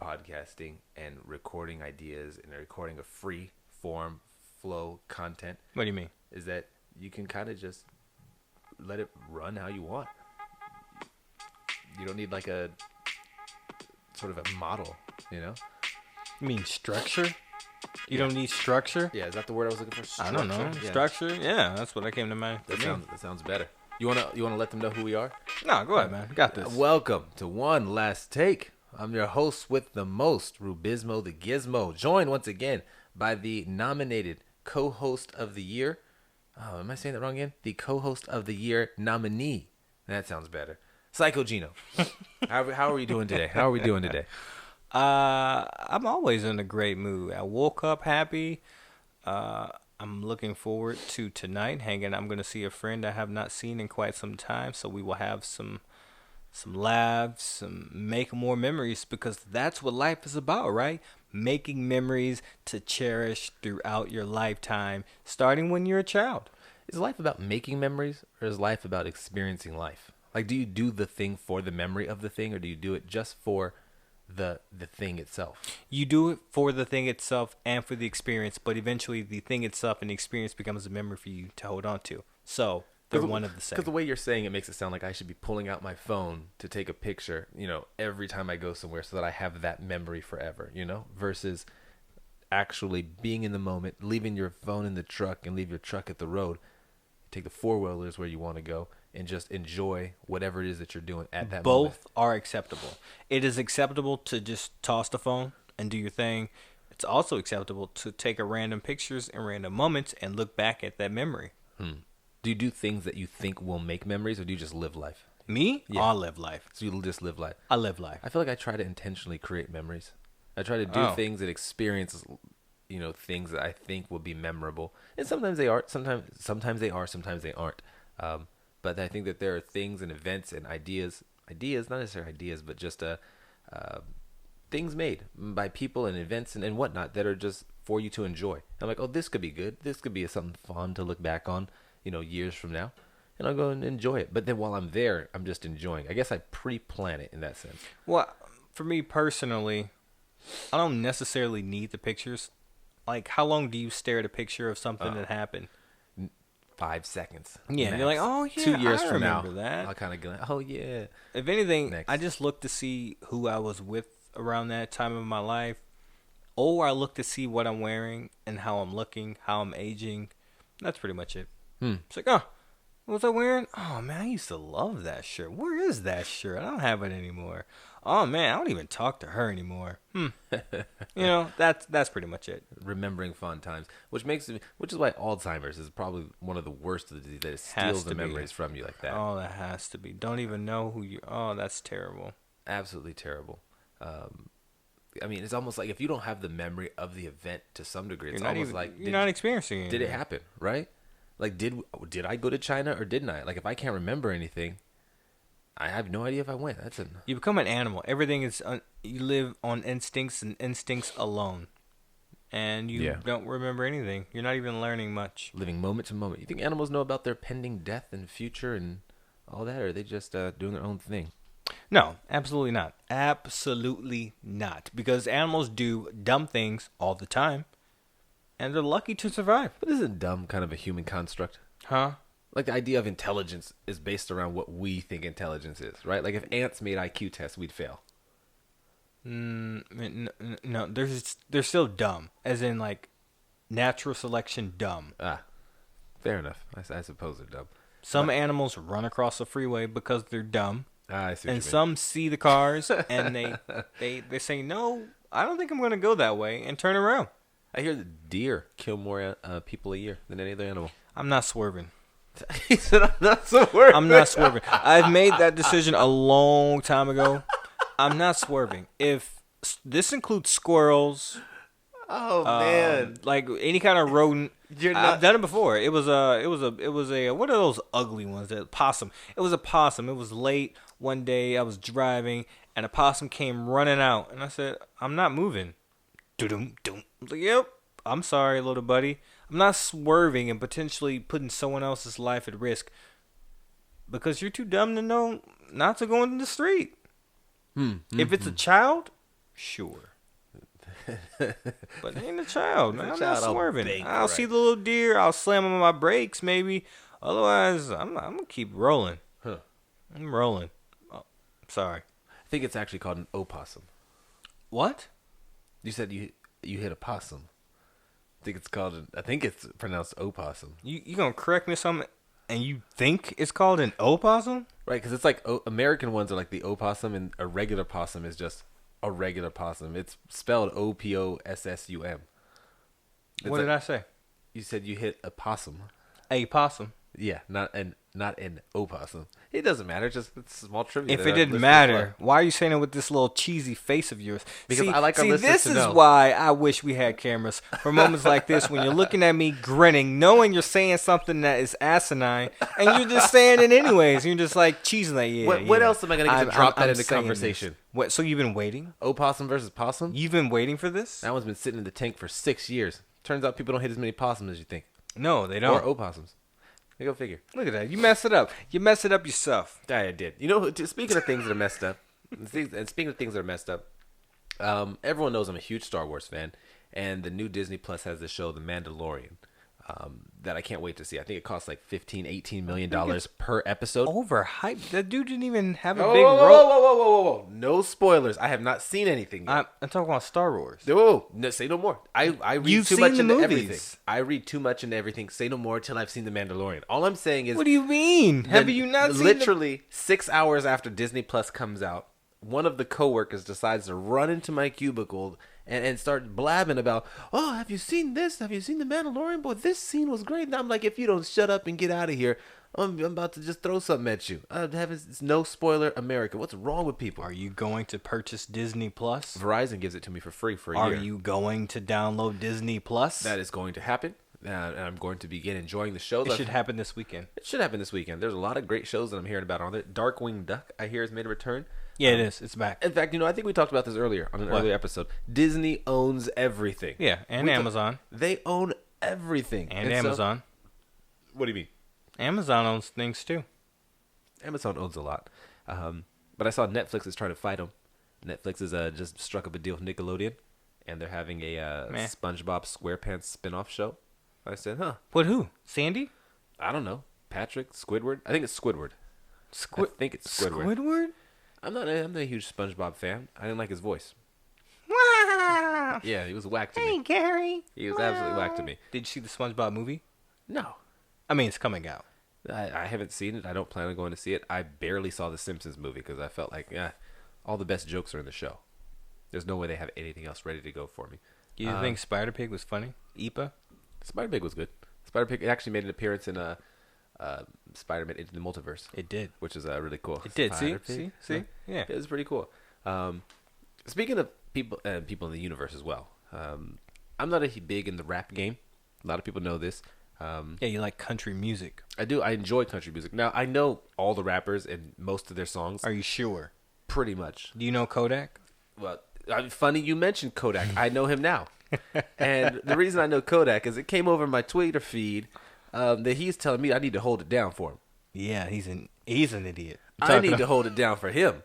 podcasting and recording ideas and recording a free form flow content. What do you mean? Is that you can kind of just let it run how you want. You don't need like a sort of a model, you know? You mean structure? You don't need structure? Yeah, is that the word I was looking for? I don't know. Yeah. Structure? Yeah, that's what I came to mind. That sounds better. You wanna let them know who we are? No, go ahead, man. Got this. Welcome to One Last Take. I'm your host with the most, Rubizmo the Gizmo, joined once again by the nominated co-host of the year. Oh, am I saying that wrong again? The co-host of the year nominee. That sounds better. PsychoGeno. How are you doing today? How are we doing today? I'm always in a great mood. I woke up happy. I'm looking forward to tonight hanging. I'm going to see a friend I have not seen in quite some time, so we will have some laughs, make more memories, because that's what life is about, right? Making memories to cherish throughout your lifetime, starting when you're a child. Is life about making memories, or is life about experiencing life? Like, do you do the thing for the memory of the thing, or do you do it just for the thing itself? You do it for the thing itself and for the experience, but eventually the thing itself and the experience becomes a memory for you to hold on to. So they're one of the same. Because the way you're saying it makes it sound like I should be pulling out my phone to take a picture, every time I go somewhere so that I have that memory forever, versus actually being in the moment, leaving your phone in the truck and leave your truck at the road, take the four-wheelers where you want to go, and just enjoy whatever it is that you're doing at that moment. Both are acceptable. It is acceptable to just toss the phone and do your thing. It's also acceptable to take a random pictures and random moments and look back at that memory. Do you do things that you think will make memories, or do you just live life? Me? Yeah. I live life. So you just live life. I live life. I feel like I try to intentionally create memories. I try to do things that experience, things that I think will be memorable. And sometimes they are. Sometimes they are. Sometimes they aren't. But I think that there are things and events and ideas, not necessarily ideas, but just things made by people and events and whatnot that are just for you to enjoy. I'm like, oh, this could be good. This could be something fun to look back on, years from now. And I'll go and enjoy it. But then while I'm there, I'm just enjoying. I guess I pre-plan it in that sense. Well, for me personally, I don't necessarily need the pictures. Like, how long do you stare at a picture of something that happened? 5 seconds. Yeah, max. you're like, oh yeah, 2 years I from now, remember that. I'll kind of go, oh yeah. If anything, Next. I just look to see who I was with around that time of my life, or I look to see what I'm wearing and how I'm looking, how I'm aging. That's pretty much it. It's like, oh, what was I wearing? Oh man, I used to love that shirt. Where is that shirt? I don't have it anymore. Oh man, I don't even talk to her anymore. That's pretty much it. Remembering fun times, which is why Alzheimer's is probably one of the worst of the disease, that it steals the memories from you like that. Oh, that has to be. Don't even know who you. Oh, that's terrible. Absolutely terrible. I mean, it's almost like if you don't have the memory of the event to some degree, it's almost like you're not experiencing it. Did it happen? Right? Like, did I go to China or didn't I? Like, if I can't remember anything, I have no idea if I went. You become an animal. Everything is you live on instincts and instincts alone, and you don't remember anything. You're not even learning much. Living moment to moment. You think animals know about their pending death and future and all that, or are they just doing their own thing? No, absolutely not. Absolutely not. Because animals do dumb things all the time, and they're lucky to survive. But isn't dumb kind of a human construct? Huh? Like, the idea of intelligence is based around what we think intelligence is, right? Like, if ants made IQ tests, we'd fail. No, they're still dumb, as in like natural selection dumb. Fair enough. I suppose they're dumb. Some animals run across the freeway because they're dumb. I see. And some see the cars and they say, no, I don't think I'm going to go that way, and turn around. I hear that deer kill more people a year than any other animal. I'm not swerving. He said, I'm not swerving. I'm not swerving. I've made that decision a long time ago. I'm not swerving. If this includes squirrels, man, like any kind of rodent, You're not... I've done it before. It was a what are those ugly ones? A possum. It was a possum. It was late one day. I was driving and a possum came running out, and I said, I'm not moving. Dum dum. I was like, yep. I'm sorry, little buddy. I'm not swerving and potentially putting someone else's life at risk because you're too dumb to know not to go into the street. If it's a child, Sure. But ain't a child, man. I'm not child, swerving. I'll see the little deer. I'll slam on my brakes, maybe. Otherwise, I'm gonna keep rolling. Huh. I'm rolling. Oh, sorry. I think it's actually called an opossum. What? You said you hit a possum. I think it's pronounced opossum. You gonna correct me something? And you think it's called an opossum? Right, because it's like American ones are like the opossum, and a regular possum is just a regular possum. It's spelled O-P-O-S-S-U-M. What did I say? You said you hit a possum. A possum. Yeah, not an opossum. It doesn't matter. It's small trivia. If it didn't matter, why are you saying it with this little cheesy face of yours? Because I like our listeners this to is know. why I wish we had cameras for moments like this when you're looking at me grinning, knowing you're saying something that is asinine, and you're just saying it anyways. You're just like cheesing like, yeah. What else am I going to get to drop that I'm into saying conversation? this. What? So you've been waiting? Opossum versus possum? You've been waiting for this? That one's been sitting in the tank for 6 years. Turns out people don't hit as many possums as you think. No, they don't. Or opossums. Go figure. Look at that. You messed it up. You messed it up yourself. I did. You know, speaking of things that are messed up, everyone knows I'm a huge Star Wars fan, and the new Disney Plus has this show, The Mandalorian, that I can't wait to see. I think it costs like $15-18 million per episode. Overhyped. That dude didn't even have a Whoa, big whoa, role. whoa. No spoilers. I have not seen anything yet. I'm talking about Star Wars. No, say no more. I read You've too seen much the into movies. everything. I read too much into everything. Say no more till I've seen The Mandalorian. All I'm saying is... What do you mean? Have you not seen literally 6 hours after Disney Plus comes out, one of the coworkers decides to run into my cubicle and start blabbing about, oh, have you seen this? Have you seen The Mandalorian? Boy, this scene was great. And I'm like, if you don't shut up and get out of here, I'm about to just throw something at you. It's no spoiler America. What's wrong with people? Are you going to purchase Disney Plus? Verizon gives it to me for free for a year. Are you going to download Disney Plus? That is going to happen. And I'm going to begin enjoying the show. It should happen this weekend. It should happen this weekend. There's a lot of great shows that I'm hearing about on there. Darkwing Duck, I hear, has made a return. Yeah, it is. It's back. In fact, I think we talked about this earlier on an earlier episode. Disney owns everything. Yeah, and Amazon. They own everything. And Amazon. What do you mean? Amazon owns things too. Amazon owns a lot. But I saw Netflix is trying to fight them. Netflix has just struck up a deal with Nickelodeon, and they're having a SpongeBob SquarePants spin-off show. I said, huh. What, who? Sandy? I don't know. Patrick? Squidward? I think it's Squidward. I think it's Squidward. Squidward? I'm not a huge SpongeBob fan. I didn't like his voice. Yeah, he was whack to me. Hey, Gary. He was absolutely whack to me. Did you see the SpongeBob movie? No. I mean, it's coming out. I haven't seen it. I don't plan on going to see it. I barely saw the Simpsons movie because I felt like, all the best jokes are in the show. There's no way they have anything else ready to go for me. Do you think Spider-Pig was funny? Ipa? Spider-Pig was good. Spider-Pig actually made an appearance in Spider-Man Into the Multiverse. It did. Which is really cool. It did. See? Yeah. It was pretty cool. Speaking of people in the universe as well, I'm not big in the rap game. A lot of people know this. Yeah, you like country music. I do. I enjoy country music. Now, I know all the rappers and most of their songs. Are you sure? Pretty much. Do you know Kodak? Well, funny you mentioned Kodak. I know him now. And the reason I know Kodak is it came over my Twitter feed that he's telling me I need to hold it down for him. Yeah, he's an idiot. I need to hold it down for him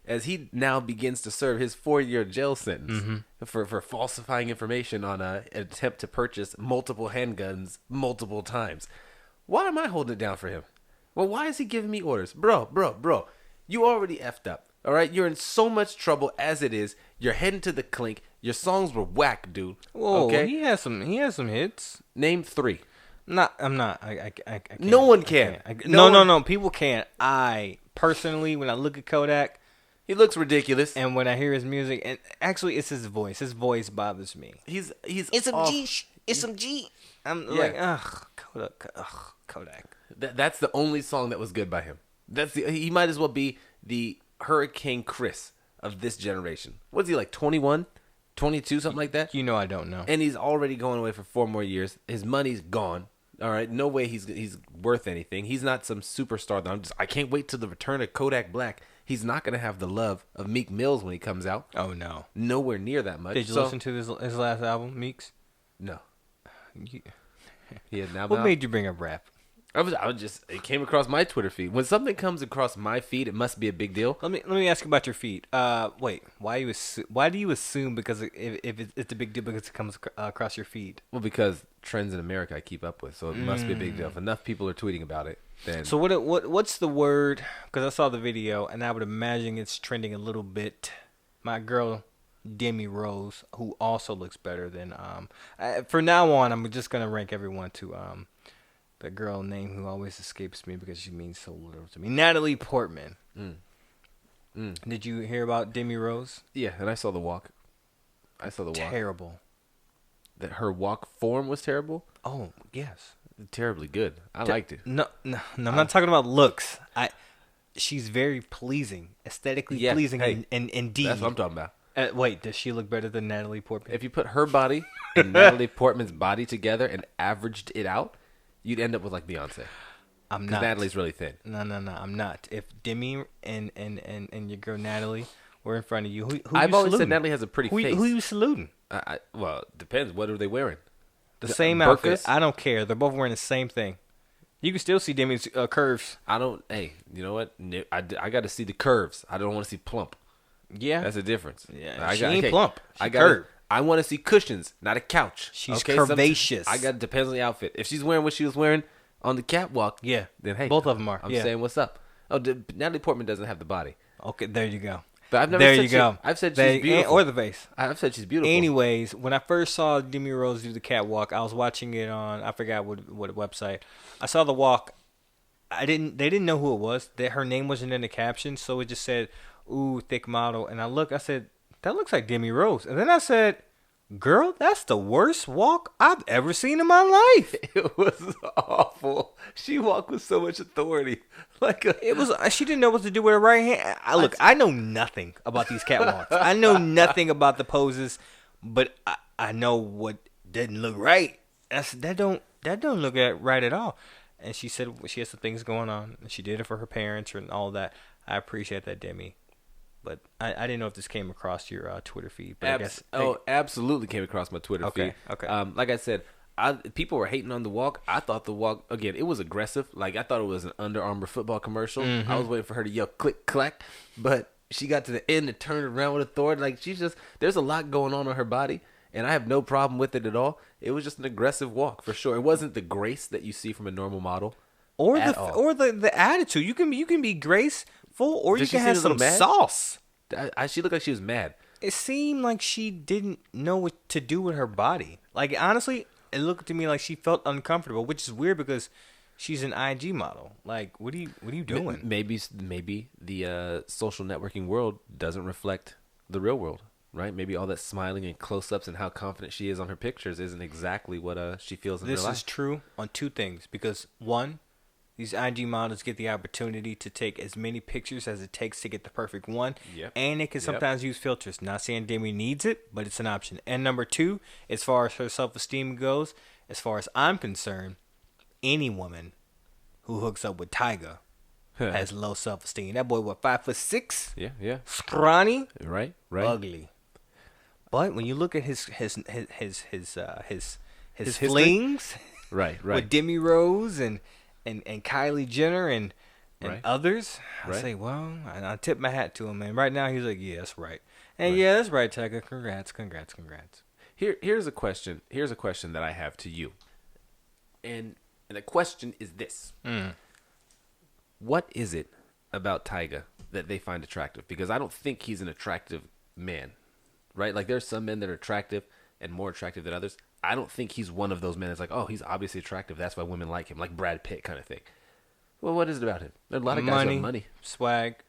as he now begins to serve his 4-year jail sentence for falsifying information on an attempt to purchase multiple handguns multiple times. Why am I holding it down for him? Well, why is he giving me orders? Bro, you already effed up. All right, you're in so much trouble as it is. You're heading to the clink. Your songs were whack, dude. Whoa, okay? He has some hits. Name 3. I'm not. I can't. No one can. No. People can't. I personally, when I look at Kodak, he looks ridiculous. And when I hear his music, and actually, it's his voice. His voice bothers me. It's some G. I'm like, Kodak. That's the only song that was good by him. He might as well be the Hurricane Chris of this generation. What's he like, 21, 22, something like that? You know I don't know. And he's already going away for 4 more years. His money's gone. All right, no way he's worth anything. He's not some superstar. I can't wait till the return of Kodak Black. He's not going to have the love of Meek Mills when he comes out. Oh, no. Nowhere near that much. Did you listen to his last album, Meeks? No. What made you bring up rap? It came across my Twitter feed. When something comes across my feed, it must be a big deal. Let me ask you about your feed. Wait, why do you assume because if it's a big deal because it comes across your feed? Well, because trends in America I keep up with, so it must be a big deal. If enough people are tweeting about it, then. So what's the word? Because I saw the video and I would imagine it's trending a little bit. My girl Demi Rose, who also looks better than for now on, I'm just gonna rank everyone to the girl name who always escapes me because she means so little to me. Natalie Portman. Did you hear about Demi Rose? Yeah, and I saw the walk. Terrible. That her walk form was terrible. Oh yes, terribly good. I liked it. No, I'm not talking about looks. She's very pleasing, aesthetically pleasing, and indeed. That's what I'm talking about. Wait, does she look better than Natalie Portman? If you put her body and Natalie Portman's body together and averaged it out, you'd end up with like Beyonce. I'm not. Natalie's really thin. No, I'm not. If Demi and your girl Natalie were in front of you, who I've you always saluting? said Natalie has a pretty face. Who you saluting? Well, it depends. What are they wearing? The same outfit. I don't care. They're both wearing the same thing. You can still see Demi's curves. Hey, you know what? I got to see the curves. I don't want to see plump. Yeah, that's a difference. Yeah, she ain't plump. I want to see cushions, not a couch. She's curvaceous. Depends on the outfit. If she's wearing what she was wearing on the catwalk, then hey, both of them are. I'm saying what's up. Oh, Natalie Portman doesn't have the body. Okay, there you go. But I've never I've said she's beautiful. Or the face. I've said she's beautiful. Anyways, when I first saw Demi Rose do the catwalk, I was watching it on, I forgot what website. I saw the walk. They didn't know who it was. Her name wasn't in the caption, so it just said, "Ooh, thick model." And I said, that looks like Demi Rose. And then I said, girl, that's the worst walk I've ever seen in my life. It was awful. She walked with so much authority. She didn't know what to do with her right hand. I know nothing about these catwalks. I know nothing about the poses, but I know what didn't look right. That don't look right at all. And she said she has some things going on, and she did it for her parents and all that. I appreciate that, Demi. But I didn't know if this came across your Twitter feed. But absolutely came across my Twitter feed. Okay. Like I said, people were hating on the walk. I thought the walk, again, it was aggressive. Like, I thought it was an Under Armour football commercial. Mm-hmm. I was waiting for her to yell click, clack. But she got to the end and turned around with authority. Like, there's a lot going on her body. And I have no problem with it at all. It was just an aggressive walk, for sure. It wasn't the grace that you see from a normal model. Or the attitude. You can be graceful, or you can have some sauce. She looked like she was mad. It seemed like she didn't know what to do with her body. Like, honestly, it looked to me like she felt uncomfortable, which is weird because she's an IG model. Like, what are you doing? Maybe the social networking world doesn't reflect the real world, right? Maybe all that smiling and close-ups and how confident she is on her pictures isn't exactly what she feels in real life. This is true on two things. Because, one, these IG models get the opportunity to take as many pictures as it takes to get the perfect one. Yep. And they can sometimes use filters. Not saying Demi needs it, but it's an option. And number two, as far as her self-esteem goes, as far as I'm concerned, any woman who hooks up with Tyga has low self-esteem. That boy, 5'6"? Yeah. Scrawny? Right. Ugly. But when you look at his flings, right, with Demi Rose and Kylie Jenner and others, I say, well, I tip my hat to him. And right now he's like, yeah, that's right. And yeah, that's right, Tyga. Congrats. Here's a question. Here's a question that I have to you. And the question is this. What is it about Tyga that they find attractive? Because I don't think he's an attractive man, right? Like, there's some men that are attractive and more attractive than others. I don't think he's one of those men that's like, oh, he's obviously attractive, that's why women like him, like Brad Pitt kind of thing. Well, what is it about him? There are a lot of guys with money. Swag?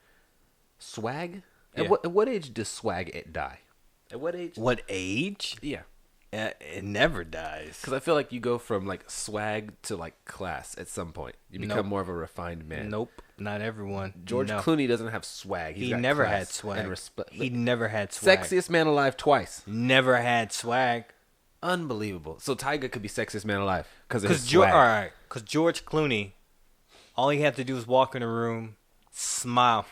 Yeah. At what age does swag die? At what age? What age? Yeah. It never dies. Because I feel like you go from like swag to like class at some point. You become more of a refined man. Nope, not everyone. George Clooney doesn't have swag. He never had swag. He never had swag. Sexiest man alive twice. Never had swag. Unbelievable. So Tyga could be sexiest man alive because of his swag. All right, because George Clooney, all he had to do was walk in a room, smile,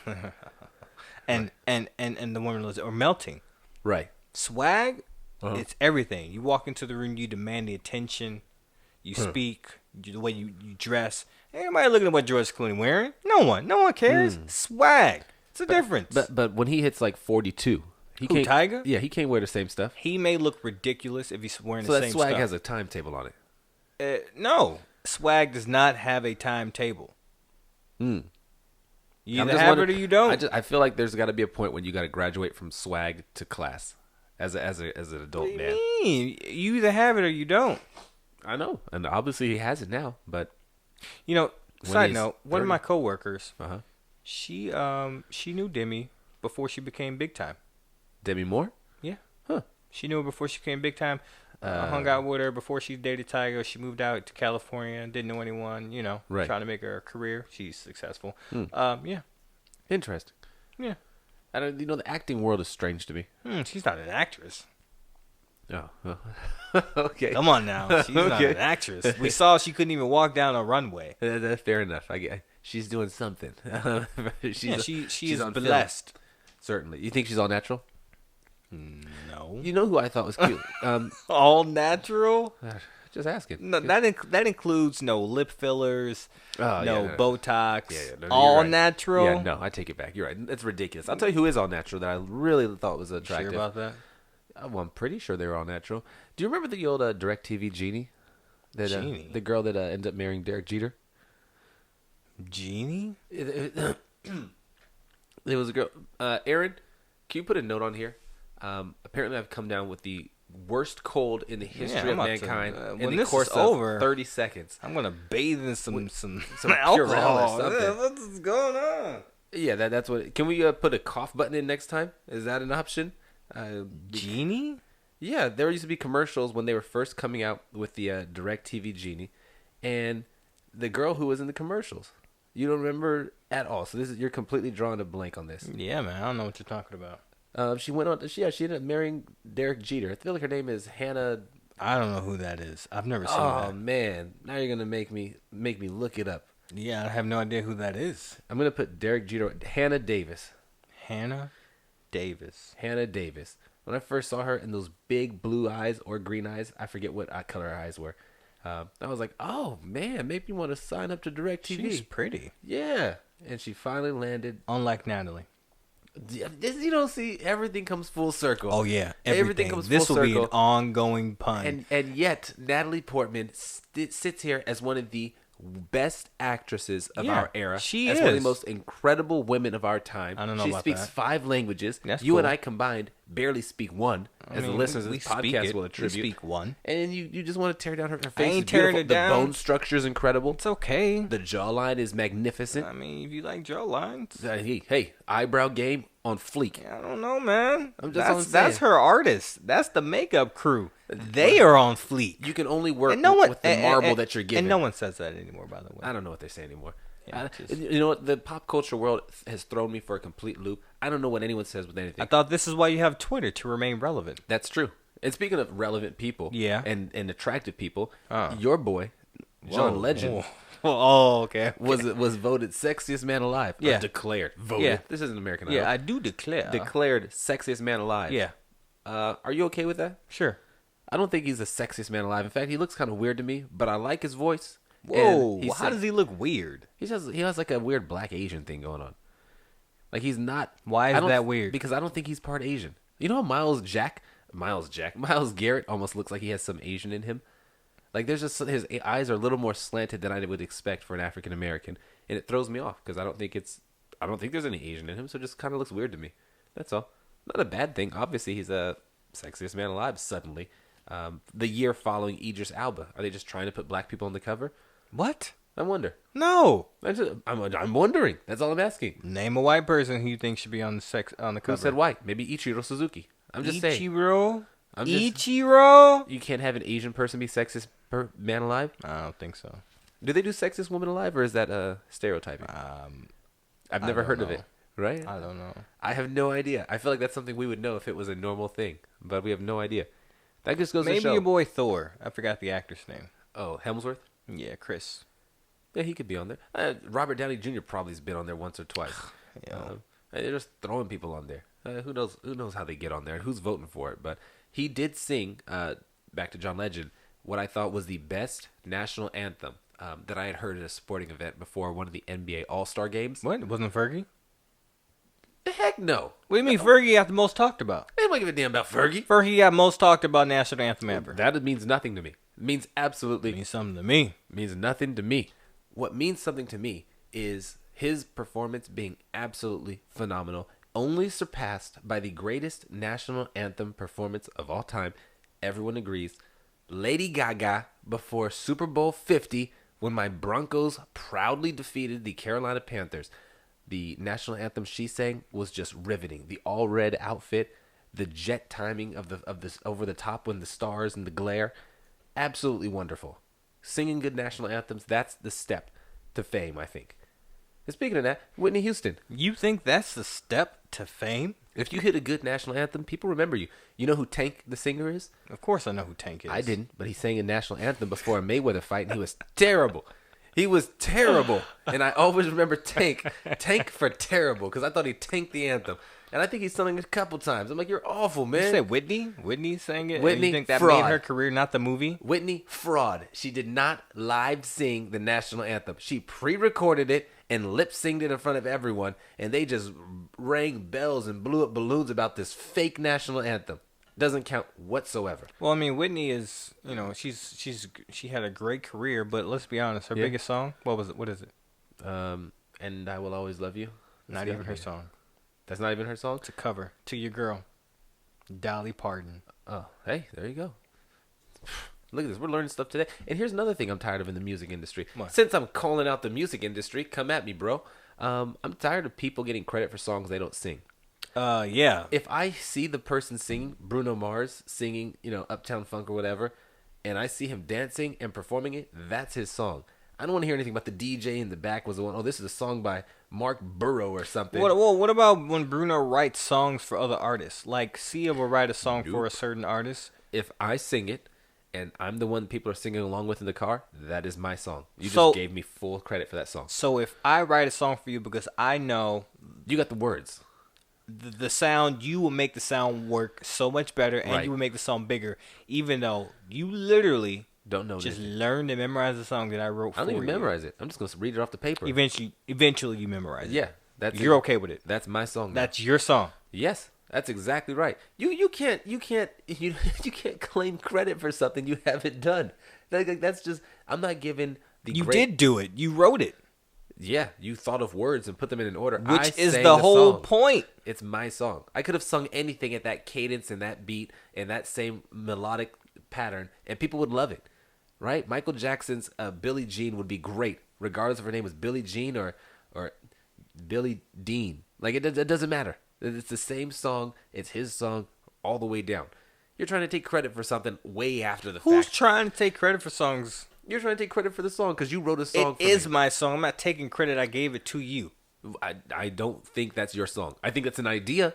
and the women are melting. Right. Swag. It's everything. You walk into the room, you demand the attention, you speak, the way you dress, Ain't nobody looking at what George Clooney wearing. No one cares. Swag. It's a difference. But when he hits like 42, he can't. Tiger? Yeah, he can't wear the same stuff. He may look ridiculous if he's wearing the So same that swag stuff. has a timetable on it. No, swag does not have a timetable. You I'm either just have it or wondering- you don't. I feel like there's got to be a point when you got to graduate from swag to class as an adult What do man. you mean? You either have it or you don't. I know, and obviously he has it now. But You know, When side he's note, one of 30. my coworkers, uh-huh. she knew Demi before she became big time. Demi Moore. Yeah. Huh. She knew her before she became big time. Hung out with her before she dated Tiger. She moved out to California. Didn't know anyone. Right. Trying to make her a career. She's successful. Yeah. Interesting. Yeah. I don't. The acting world is strange to me. She's not an actress. Oh. Well. Okay. Come on now. She's not Okay. an actress. We saw she couldn't even walk down a runway. Fair enough. She's doing something. She is on film. blessed. Certainly. You think she's all natural? No. You know who I thought was cute? All natural? Just asking. No, that includes no lip fillers, Oh, no yeah, Botox. No, you're all right. natural. Yeah, no, I take it back. You're right. It's ridiculous. I'll tell you who is all natural that I really thought was attractive. Sure about that? Well, I'm pretty sure they were all natural. Do you remember the old DirecTV Genie? Genie? The girl that ended up marrying Derek Jeter? Genie? It was a girl. Aaron, can you put a note on here? Apparently, I've come down with the worst cold in the history of I'm about to, mankind when in the this course is of over, 30 seconds. I'm gonna bathe in some Purell or alcohol. something. Yeah, what's going on? Yeah, that's what. Can we put a cough button in next time? Is that an option? Genie? Yeah, there used to be commercials when they were first coming out with the DirecTV Genie, and the girl who was in the commercials. You don't remember at all. So you're completely drawing a blank on this. Yeah, man, I don't know what you're talking about. She went on. She ended up marrying Derek Jeter. I feel like her name is Hannah. I don't know who that is. I've never seen Oh that. man, now you're gonna make me look it up. Yeah, I have no idea who that is. I'm gonna put Derek Jeter. Hannah Davis. Hannah Davis. Hannah Davis. When I first saw her in those big blue eyes or green eyes, I forget what color her eyes were. I was like, oh man, make me want to sign up to DirecTV. She's pretty. Yeah, and she finally landed. Unlike Natalie. You don't see everything comes full circle. Oh yeah, everything comes This full will be circle. an ongoing pun. And yet Natalie Portman sits here as one of the best actresses of Yeah, our era. she as one of is. the most incredible women of our time. I don't know she about speaks that. 5 languages. That's you and cool. I combined barely speak one, as the listeners of we this speak podcast it. will We attribute. speak one. And you just want to tear down her face. ain't is tearing beautiful. it down. The bone structure is incredible. It's okay. The jawline is magnificent. I mean, if you like jaw lines, Hey, eyebrow game on fleek. I don't know, man. I'm just all That's saying. her artist. That's the makeup crew. They are on fleek. You can only work And no one, with the marble that you're given. And no one says that anymore, by the way. I don't know what they say anymore. Yeah, You know what? The pop culture world has thrown me for a complete loop. I don't know what anyone says with anything. I thought this is why you have Twitter, to remain relevant. That's true. And speaking of relevant people, Yeah. and attractive people, Oh. your boy, John Legend, Oh, okay. was voted sexiest man alive. Or Yeah. declared. Voted. Yeah. This isn't American Yeah, Idol. I do declare. Declared sexiest man alive. Yeah, Are you okay with that? sure. I don't think he's the sexiest man alive. In fact, he looks kind of weird to me, but I like his voice. Whoa, And how does he look weird? He has like a weird black Asian thing going on. Like he's not. Why is I don't- that weird? Because I don't think he's part Asian. You know, how Miles Garrett almost looks like he has some Asian in him. Like there's just his eyes are a little more slanted than I would expect for an African American, and it throws me off because I don't think there's any Asian in him. So it just kind of looks weird to me. That's all. Not a bad thing. Obviously, he's a sexiest man alive. Suddenly, the year following Idris Elba, are they just trying to put black people on the cover? What? I wonder. No. I'm wondering. That's all I'm asking. Name a white person who you think should be on the cover. Who said white? Maybe Ichiro Suzuki. I'm just saying. Ichiro? I'm just- Ichiro? You can't have an Asian person be sexiest man alive. I don't think so. Do they do sexiest woman alive, or is that stereotyping? I've never don't heard of know. it. Right? I don't know. I have no idea. I feel like that's something we would know if it was a normal thing, but we have no idea. That just goes to Maybe show. your boy Thor. I forgot the actor's name. Oh, Hemsworth. Yeah, Chris. Yeah, he could be on there. Robert Downey Jr. probably has been on there once or twice. They're just throwing people on there. Who knows? Who knows how they get on there and who's voting for it? But he did sing. Back to John Legend. What I thought was the best national anthem that I had heard at a sporting event before one of the NBA All-Star games. What? It wasn't Fergie? The heck no. What do you mean Fergie got the most talked about? Anybody give a damn about Fergie? Fergie got most talked about national anthem ever. That means nothing to me. It means absolutely... It means something to me. Means nothing to me. What means something to me is his performance being absolutely phenomenal, only surpassed by the greatest national anthem performance of all time. Everyone agrees. Lady Gaga before Super Bowl 50 when my Broncos proudly defeated the Carolina Panthers. The national anthem she sang was just riveting. The all red outfit, the jet timing of this over the top when the stars and the glare, absolutely wonderful. Singing good national anthems, that's the step to fame, I think. And speaking of that, Whitney Houston. You think that's the step to fame? If you hit a good national anthem, people remember you. You know who Tank the singer is? Of course I know who Tank is. I didn't, but he sang a national anthem before a Mayweather fight, and he was terrible. He was terrible. And I always remember Tank for terrible, because I thought he tanked the anthem. And I think he sung it a couple times. I'm like, you're awful, man. You said Whitney? Whitney sang it? Whitney, you think that fraud. made her career, not the movie? Whitney, fraud. She did not live sing the national anthem. She pre-recorded it and lip-synced it in front of everyone, and they just rang bells and blew up balloons about this fake national anthem. Doesn't count whatsoever. Well, I mean, Whitney is, she had a great career, but let's be honest, her biggest song, what was it? What is it? And I Will Always Love You. Not even her song. That's not even her song? It's a cover. To Your Girl. Dolly Parton. Oh, hey, there you go. Look at this. We're learning stuff today. And here's another thing I'm tired of in the music industry. What? Since I'm calling out the music industry, come at me, bro. I'm tired of people getting credit for songs they don't sing. Yeah. If I see the person singing, Bruno Mars singing, Uptown Funk or whatever, and I see him dancing and performing it, that's his song. I don't want to hear anything about the DJ in the back was the one. Oh, this is a song by Mark Burrow or something. What about when Bruno writes songs for other artists? Like Sia will write a song for a certain artist. If I sing it and I'm the one people are singing along with in the car, that is my song. You just gave me full credit for that song. So if I write a song for you because I know you got the words, the sound, you will make the sound work so much better, and right. You will make the song bigger, even though you literally don't know. Just learn to memorize the song that I wrote for you. I don't even memorize it. I'm just gonna read it off the paper. Eventually you memorize it. Yeah, you're okay with it. That's my song. Now. That's your song. Yes, that's exactly right. You can't claim credit for something you haven't done. That's just, I'm not giving the. You did do it. You wrote it. Yeah, you thought of words and put them in an order. Which is the whole point. It's my song. I could have sung anything at that cadence and that beat and that same melodic pattern, and people would love it. Right? Michael Jackson's Billie Jean would be great, regardless if her name was Billie Jean or Billie Dean. Like, it doesn't matter. It's the same song. It's his song all the way down. You're trying to take credit for something way after the fact. Who's trying to take credit for songs? You're trying to take credit for the song because you wrote a song. It is my song. I'm not taking credit. I gave it to you. I don't think that's your song. I think that's an idea.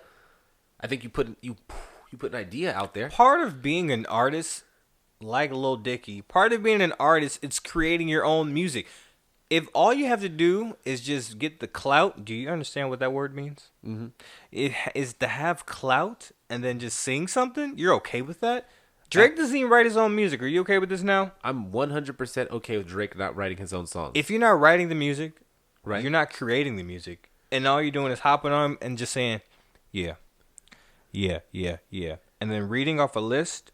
I think you put an idea out there. Part of being an artist, like Lil Dicky, part of being an artist, it's creating your own music. If all you have to do is just get the clout, do you understand what that word means? Mm-hmm. It is to have clout and then just sing something. You're okay with that? Drake doesn't even write his own music. Are you okay with this now? I'm 100% okay with Drake not writing his own songs. If you're not writing the music, right, you're not creating the music, and all you're doing is hopping on and just saying, yeah, and then reading off a list,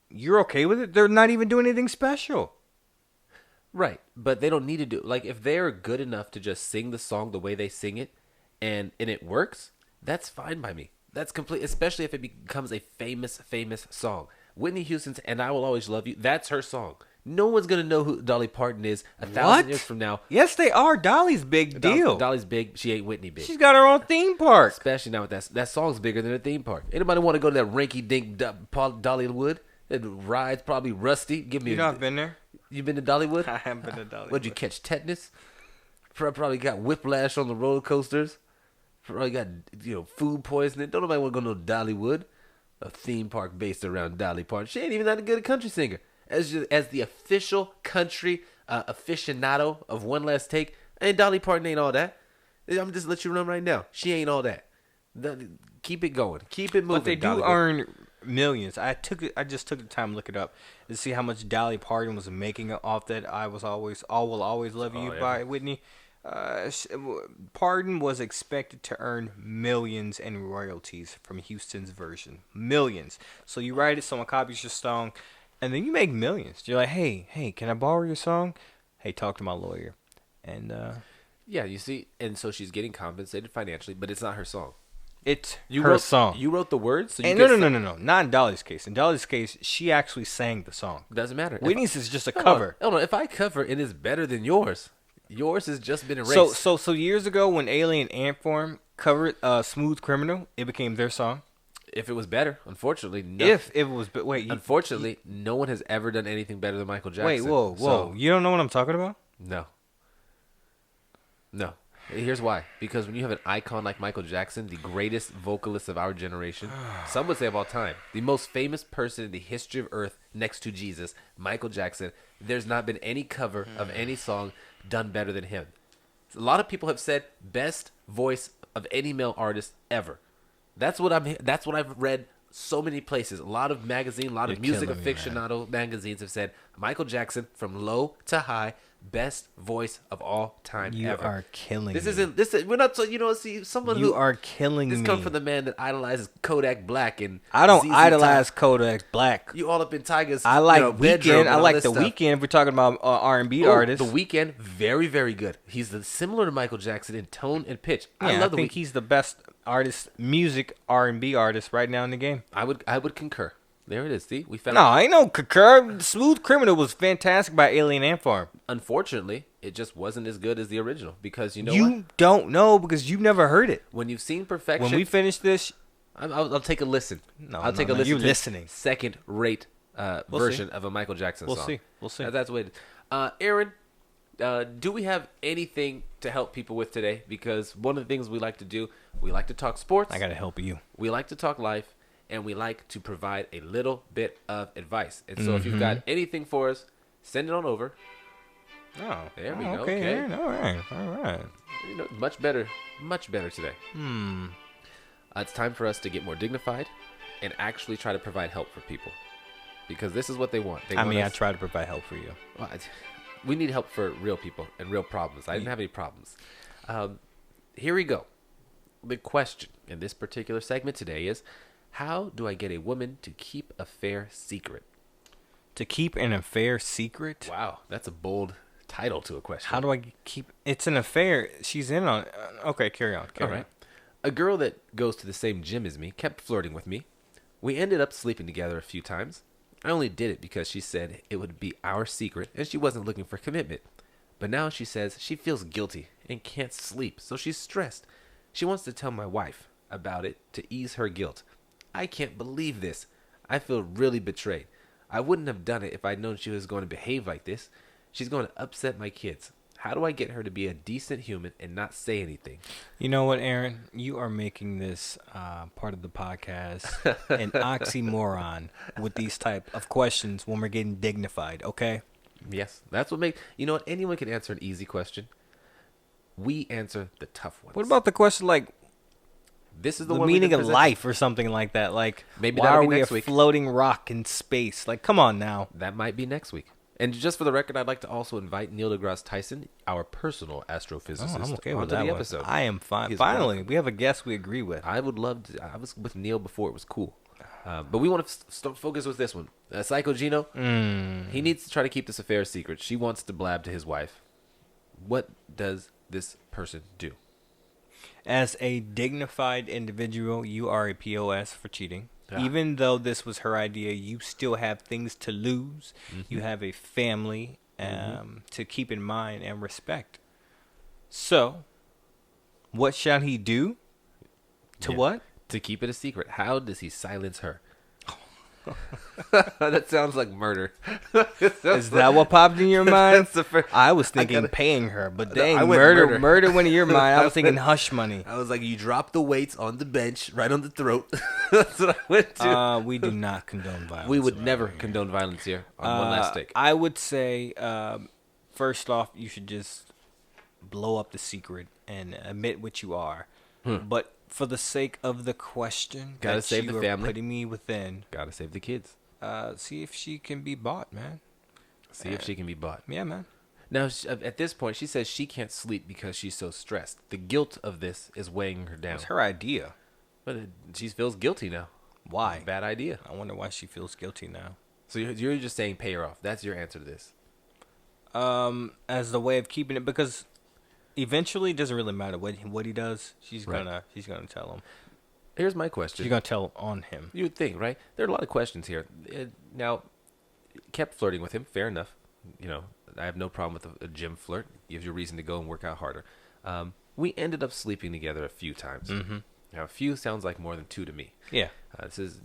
you're okay with it? They're not even doing anything special. Right, but they don't need to do, like, if they're good enough to just sing the song the way they sing it, and it works, that's fine by me. That's complete, especially if it becomes a famous song. Whitney Houston's "And I Will Always Love You," that's her song. No one's going to know who Dolly Parton is 1,000 years from now. Yes, they are. Dolly's big deal. Dolly's big. She ain't Whitney big. She's got her own theme park. Especially now with that song's bigger than a theme park. Anybody want to go to that rinky-dink Dollywood? That ride's probably rusty. You know I've been there. You been to Dollywood? I haven't been to Dollywood. What'd you catch, tetanus? Probably got whiplash on the roller coasters. Probably got food poisoning. Don't nobody want to go to Dollywood. A theme park based around Dolly Parton. She ain't even that good a country singer. As the official country aficionado of One Last Take, and Dolly Parton ain't all that. I'm just let you know right now. She ain't all that. Keep it going. Keep it moving. But they do earn millions. I just took the time to look it up to see how much Dolly Parton was making off that "I Was Always All Will Always Love You" by Whitney. Parton was expected to earn millions in royalties from Houston's version. Millions. So you write it, someone copies your song, and then you make millions. You're like, hey, can I borrow your song? Hey, talk to my lawyer. And yeah, you see, and so she's getting compensated financially, but it's not her song. It's her song. You wrote the words? So and no. Not in Dolly's case. In Dolly's case, she actually sang the song. Doesn't matter. Whitney's is just a cover. No, if I cover, it is better than yours. Yours has just been erased. So years ago when Alien Anthem covered "Smooth Criminal," it became their song. If it was better, unfortunately, no. If it was, but wait. Unfortunately, no one has ever done anything better than Michael Jackson. Wait, whoa. So, you don't know what I'm talking about? No. Here's why. Because when you have an icon like Michael Jackson, the greatest vocalist of our generation, some would say of all time, the most famous person in the history of Earth next to Jesus, Michael Jackson, there's not been any cover of any song done better than him. A lot of people have said best voice of any male artist ever. That's what I've read so many places. A lot of magazines, a lot of music aficionado magazines have said Michael Jackson from low to high, best voice of all time ever. You are killing me. We're not, see, someone you are killing me. This comes from the man that idolizes Kodak Black and I don't idolize Kodak Black. You all up in Tyga's I like Weeknd. I like the stuff. Weeknd if we're talking about R&B artists. The Weeknd, very, very good. He's similar to Michael Jackson in tone and pitch. I think he's the best music R&B artist right now in the game. I would concur. There it is. See, we found. No, I know concur. "Smooth Criminal" was fantastic by Alien Anthem. Unfortunately, it just wasn't as good as the original because what? You don't know because you've never heard it. When you've seen perfection. When we finish this, I'll take a listen. I'll take a listen. You're listening. Second-rate version of a Michael Jackson song. We'll see. That's what it is. Aaron, do we have anything to help people with today? Because one of the things we like to do, we like to talk sports. I got to help you. We like to talk life. And we like to provide a little bit of advice. And so if you've got anything for us, send it on over. Oh, there we go. Okay. All right. Much better today. It's time for us to get more dignified and actually try to provide help for people. Because this is what they want. I try to provide help for you. Well, we need help for real people and real problems. I didn't have any problems. Here we go. The question in this particular segment today is, how do I get a woman to keep a fair secret? To keep an affair secret? Wow, that's a bold title to a question. How do I keep... It's an affair. She's in on... Okay, carry on. All right. A girl that goes to the same gym as me kept flirting with me. We ended up sleeping together a few times. I only did it because she said it would be our secret and she wasn't looking for commitment. But now she says she feels guilty and can't sleep, so she's stressed. She wants to tell my wife about it to ease her guilt. I can't believe this. I feel really betrayed. I wouldn't have done it if I'd known she was going to behave like this. She's going to upset my kids. How do I get her to be a decent human and not say anything? You know what, Aaron? You are making this part of the podcast an oxymoron with these type of questions when we're getting dignified, okay? Yes. That's what makes... You know what? Anyone can answer an easy question. We answer the tough ones. What about the question like... This is the meaning of life or something like that. Like, maybe why are we a floating rock in space? Like, come on now. That might be next week. And just for the record, I'd like to also invite Neil deGrasse Tyson, our personal astrophysicist, I'm okay with that episode. I am fine. Finally, we have a guest we agree with. I would love to. I was with Neil before it was cool. But we want to focus with this one. PsychoGeno, he needs to try to keep this affair a secret. She wants to blab to his wife. What does this person do? As a dignified individual, you are a POS for cheating. Yeah. Even though this was her idea, you still have things to lose. Mm-hmm. You have a family to keep in mind and respect. So, what shall he do? What? To keep it a secret. How does he silence her? That sounds like murder. Is that what popped in your mind? I was thinking paying her, but dang, murder went in your mind. I was thinking hush money. I was like, you drop the weights on the bench, right on the throat. That's what I went to. We do not condone violence. We would never condone violence here. On one last take. I would say, first off, you should just blow up the secret and admit what you are. But for the sake of the question, Gotta save the family. Putting me within. Gotta save the kids. See if she can be bought, man. See if she can be bought. Yeah, man. Now, at this point, she says she can't sleep because she's so stressed. The guilt of this is weighing her down. It's her idea. But she feels guilty now. Why? Bad idea. I wonder why she feels guilty now. So you're just saying pay her off. That's your answer to this. As the way of keeping it, because eventually it doesn't really matter what he does. She's gonna tell him. Here's my question. She's gonna tell on him. You would think, right? There are a lot of questions here. Now, kept flirting with him. Fair enough. You know, I have no problem with a gym flirt. Gives you a reason to go and work out harder. We ended up sleeping together a few times. Mm-hmm. Now, a few sounds like more than 2 to me. Yeah. This is,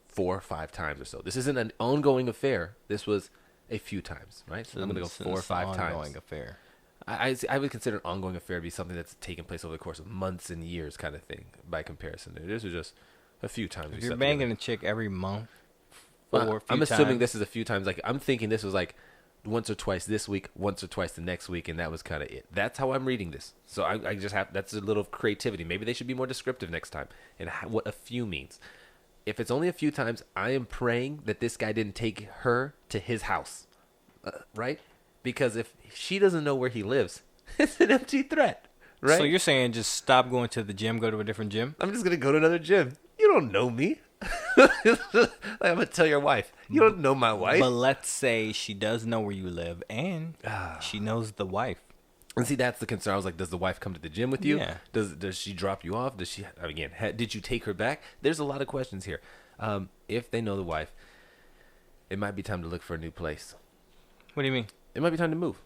4 or 5 times or so. This isn't an ongoing affair. This was a few times, right? So I'm going to go 4 or 5 times. Ongoing affair. I would consider an ongoing affair to be something that's taken place over the course of months and years kind of thing by comparison. This was just a few times. If you're banging a chick every month, I'm assuming this is a few times. Like, I'm thinking this was like once or twice this week, once or twice the next week, and that was kind of it. That's how I'm reading this. So I just have, that's a little creativity. Maybe they should be more descriptive next time and what a few means. If it's only a few times, I am praying that this guy didn't take her to his house, right? Because if she doesn't know where he lives, it's an empty threat, right? So you're saying just stop going to the gym, go to a different gym? I'm just going to go to another gym. You don't know me. I'm going to tell your wife. You don't know my wife. But let's say she does know where you live and she knows the wife. And see, that's the concern. I was like, does the wife come to the gym with you? Yeah. Does she drop you off? Does she, again, did you take her back? There's a lot of questions here. If they know the wife, it might be time to look for a new place. What do you mean? It might be time to move.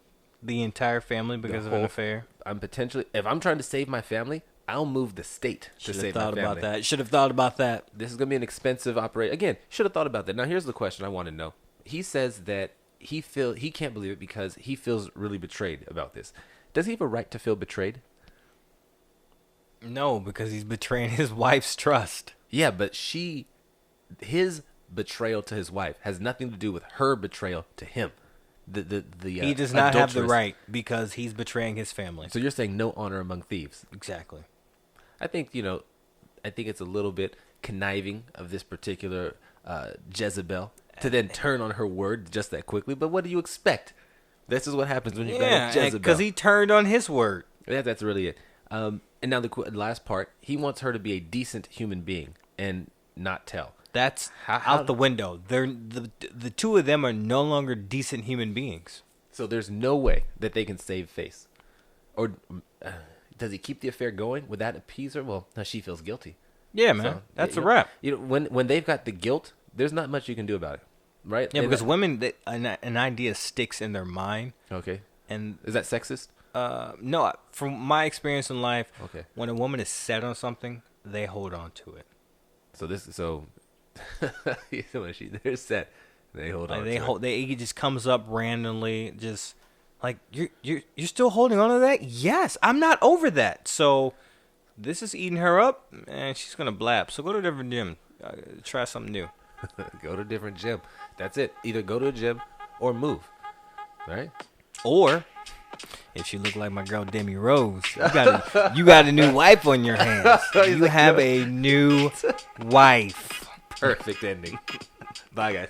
The entire family because of an affair? If I'm trying to save my family, I'll move the state to save my family. Should have thought about that. This is going to be an expensive operation. Again, should have thought about that. Now, here's the question I want to know. He says that he can't believe it because he feels really betrayed about this. Does he have a right to feel betrayed? No, because he's betraying his wife's trust. Yeah, but his betrayal to his wife has nothing to do with her betrayal to him. He does not have the right because he's betraying his family. So you're saying no honor among thieves. Exactly. I think it's a little bit conniving of this particular Jezebel to then turn on her word just that quickly. But what do you expect? This is what happens when you've got a Jezebel. Because he turned on his word. Yeah, that's really it. And now the last part, he wants her to be a decent human being and not tell. That's out the window. The two of them are no longer decent human beings. So there's no way that they can save face. Or does he keep the affair going? Would that appease her? Well, now she feels guilty. Yeah, man. So, that's a wrap. When they've got the guilt, there's not much you can do about it. Right? Yeah, because women, an idea sticks in their mind. Okay. And is that sexist? No, from my experience in life, okay, when a woman is set on something, they hold on to it. They're set. They hold on. It just comes up randomly. Just like you're still holding on to that. Yes, I'm not over that. So this is eating her up, and she's gonna blab. So go to a different gym. Try something new. Go to a different gym. That's it. Either go to a gym or move. All right. Or if she look like my girl Demi Rose, you got a new wife on your hands. You have a new wife. Perfect ending. Bye, guys.